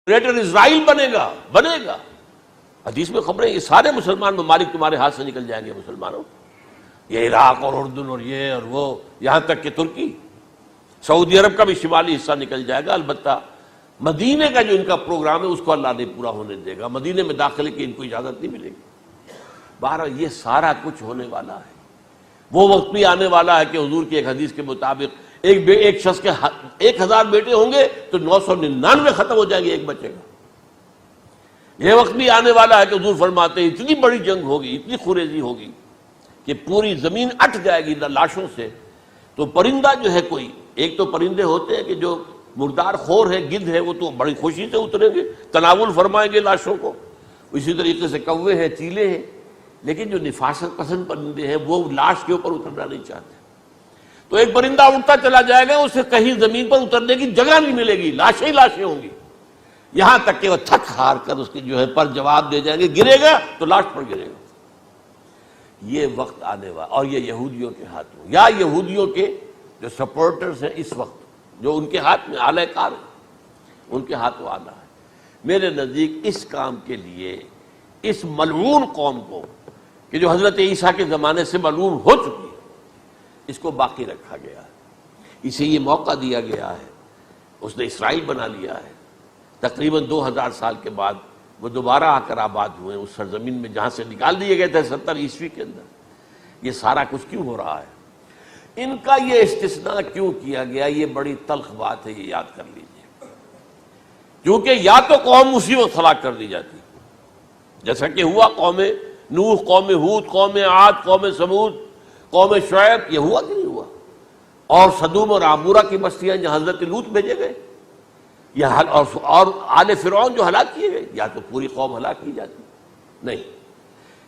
Greater اسرائیل بنے گا۔ حدیث میں خبریں یہ سارے مسلمان ممالک تمہارے ہاتھ سے نکل جائیں گے مسلمانوں، یہ عراق اور اردن اور یہ اور وہ، یہاں تک کہ ترکی، سعودی عرب کا بھی شمالی حصہ نکل جائے گا۔ البتہ مدینے کا جو ان کا پروگرام ہے اس کو اللہ نہیں پورا ہونے دے گا، مدینے میں داخلے کی ان کو اجازت نہیں ملے گی۔ بہرحال یہ سارا کچھ ہونے والا ہے۔ وہ وقت بھی آنے والا ہے کہ حضور کی ایک حدیث کے مطابق ایک شخص کے 1000 بیٹے ہوں گے تو 999 ختم ہو جائیں گے، ایک بچے گا۔ یہ وقت بھی آنے والا ہے کہ حضور فرماتے ہیں اتنی بڑی جنگ ہوگی، اتنی خوریزی ہوگی کہ پوری زمین اٹ جائے گی لاشوں سے۔ تو پرندہ جو ہے کوئی، ایک تو پرندے ہوتے ہیں کہ جو مردار خور ہے، گدھ ہے، وہ تو بڑی خوشی سے اتریں گے، تناول فرمائیں گے لاشوں کو۔ اسی طریقے سے کوے ہیں، چیلے ہیں، لیکن جو نفاست پسند پرندے ہیں وہ لاش کے اوپر اترنا نہیں چاہتے۔ تو ایک پرندہ اڑتا چلا جائے گا، اسے کہیں زمین پر اترنے کی جگہ نہیں ملے گی، لاشیں ہی لاشیں ہوں گی، یہاں تک کہ وہ تھک ہار کر اس کے جو ہے پر جواب دے جائیں گے، گرے گا تو لاش پر گرے گا۔ یہ وقت آنے والا، اور یہ یہودیوں کے ہاتھوں، یا یہودیوں کے جو سپورٹرز ہیں اس وقت، جو ان کے ہاتھ میں آلہ کار ہیں، ان کے ہاتھوں آنا ہے۔ میرے نزدیک اس کام کے لیے اس ملعون قوم کو کہ جو حضرت عیسیٰ کے زمانے سے ملعون ہو چکی ہے، اس کو باقی رکھا گیا ہے، اسے یہ موقع دیا گیا ہے۔ اس نے اسرائیل بنا لیا ہے، تقریباً 2000 سال کے بعد وہ دوبارہ آ کر آباد ہوئے اس سرزمین میں جہاں سے نکال دیے گئے تھے 70 عیسوی کے اندر۔ یہ سارا کچھ کیوں ہو رہا ہے؟ ان کا یہ استثناء کیوں کیا گیا؟ یہ بڑی تلخ بات ہے، یہ یاد کر لیجیے، کیونکہ یا تو قوم اسی وقت ہلاک کر دی جاتی جیسا کہ ہوا قوم نوح، قوم ہود، قوم عاد، قوم ثمود، قوم شعیب، یہ ہوا کہ نہیں ہوا؟ اور سدوم اور عمورہ کی بستیاں جہاں حضرت لوط بھیجے گئے، اور آل فرعون جو ہلاک کیے گئے، یا تو پوری قوم ہلاک کی جاتی؟ نہیں،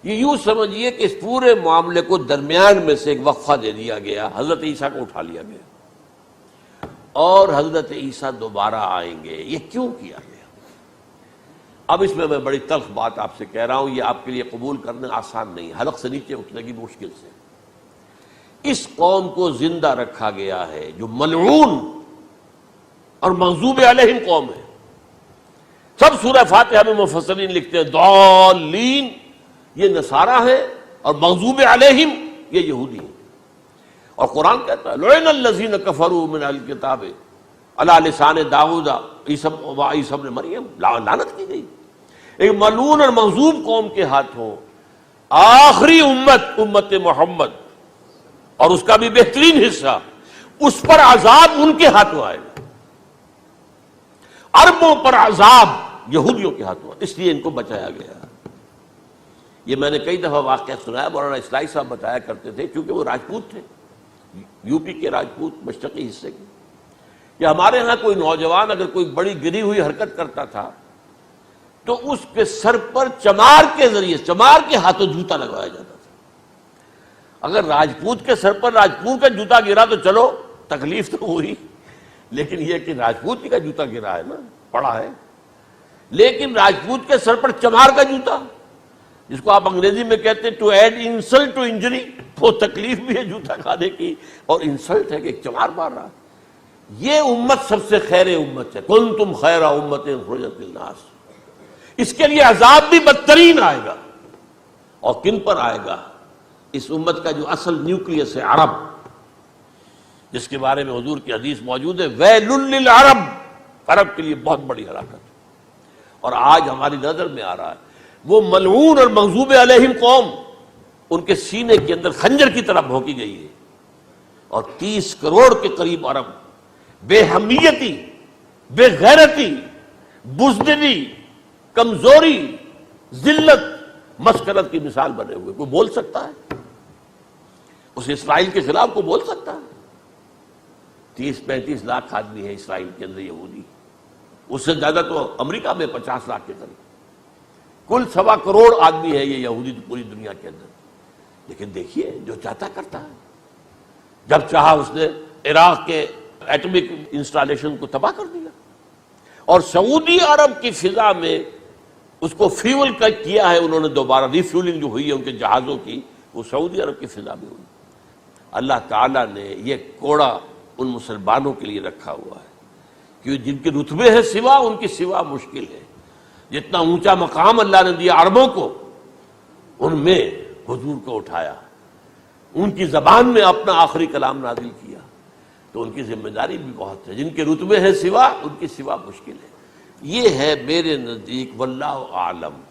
یہ یوں سمجھیے کہ اس پورے معاملے کو درمیان میں سے ایک وقفہ دے دیا گیا، حضرت عیسیٰ کو اٹھا لیا گیا، اور حضرت عیسیٰ دوبارہ آئیں گے۔ یہ کیوں کیا گیا؟ اب اس میں بڑی تلخ بات آپ سے کہہ رہا ہوں، یہ آپ کے لیے قبول کرنا آسان نہیں، حلق سے نیچے اٹھنے کی مشکل سے۔ اس قوم کو زندہ رکھا گیا ہے جو ملعون اور مغضوب علیہم قوم ہے۔ سب سورہ فاتحہ میں مفسرین لکھتے ہیں ضالین، یہ نصارہ ہیں، اور مغضوب علیہم یہ یہودی ہیں۔ اور قرآن کہتا ہے لعن الذین کفروا من اہل الکتاب علی لسان داؤد وعیسی ابن مریم، لعنت کی گئی ایک ملعون اور مغضوب قوم کے ہاتھوں آخری امت محمد، اور اس کا بھی بہترین حصہ، اس پر عذاب ان کے ہاتھوں آئے گا۔ عربوں پر عذاب یہودیوں کے ہاتھوں، اس لیے ان کو بچایا گیا۔ یہ میں نے کئی دفعہ واقعہ سنایا، مولانا اصلاحی صاحب بتایا کرتے تھے، کیونکہ وہ راجپوت تھے، یو پی کے راجپوت، مشرقی حصے کے، کہ ہمارے ہاں کوئی نوجوان اگر کوئی بڑی گری ہوئی حرکت کرتا تھا تو اس کے سر پر چمار کے ذریعے، چمار کے ہاتھوں جوتا لگوایا جاتا تھا۔ اگر راجپوت کے سر پر راجپوت کا جوتا گرا تو چلو تکلیف تو ہوئی، لیکن یہ کہ راجپوت کا جوتا گرا ہے نا، پڑا ہے، لیکن راجپوت کے سر پر چمار کا جوتا، جس کو آپ انگریزی میں کہتے ہیں to add insult to injury, وہ تکلیف بھی ہے جوتا کھانے کی، اور انسلٹ ہے کہ ایک چمار مار رہا۔ یہ امت سب سے خیر امت ہے، کنتم خیر امت اخرجت للناس۔ اس کے لیے عذاب بھی بدترین آئے گا، اور کن پر آئے گا؟ اس امت کا جو اصل نیوکلیس ہے عرب، جس کے بارے میں حضور کی حدیث موجود ہے ویل للعرب، عرب کے لیے بہت بڑی ہلاکت۔ اور آج ہماری نظر میں آ رہا ہے وہ ملعون اور مغضوب علیہم قوم، ان کے سینے کے اندر خنجر کی طرح بھونکی گئی ہے، اور 30 کروڑ کے قریب عرب بے حمیتی، بے غیرتی، بزدلی، کمزوری، ذلت، مسکرت کی مثال بنے ہوئے۔ کوئی بول سکتا ہے اس اسرائیل کے خلاف؟ کوئی بول سکتا ہے؟ 30-35 لاکھ آدمی ہے اسرائیل کے اندر یہودی، اس سے زیادہ تو امریکہ میں 50 لاکھ کے قریب، کل 1.25 کروڑ آدمی ہے یہ یہودی پوری دنیا کے اندر۔ لیکن دیکھیے جو چاہتا کرتا ہے، جب چاہا اس نے عراق کے ایٹمک انسٹالیشن کو تباہ کر دیا، اور سعودی عرب کی فضا میں اس کو فیول کیا ہے انہوں نے، دوبارہ ری فیولنگ جو ہوئی ہے ان کے جہازوں کی، وہ سعودی عرب کی فضا میں ہوئی۔ اللہ تعالیٰ نے یہ کوڑا ان مسلمانوں کے لیے رکھا ہوا ہے کہ جن کے رتبے ہیں سوا، ان کی سوا مشکل ہے. جتنا اونچا مقام اللہ نے دیا عربوں کو، ان میں حضور کو اٹھایا، ان کی زبان میں اپنا آخری کلام نازل کیا، تو ان کی ذمہ داری بھی بہت ہے. جن کے رتبے ہیں سوا، ان کی سوا مشکل ہے. یہ ہے میرے نزدیک واللہ اعلم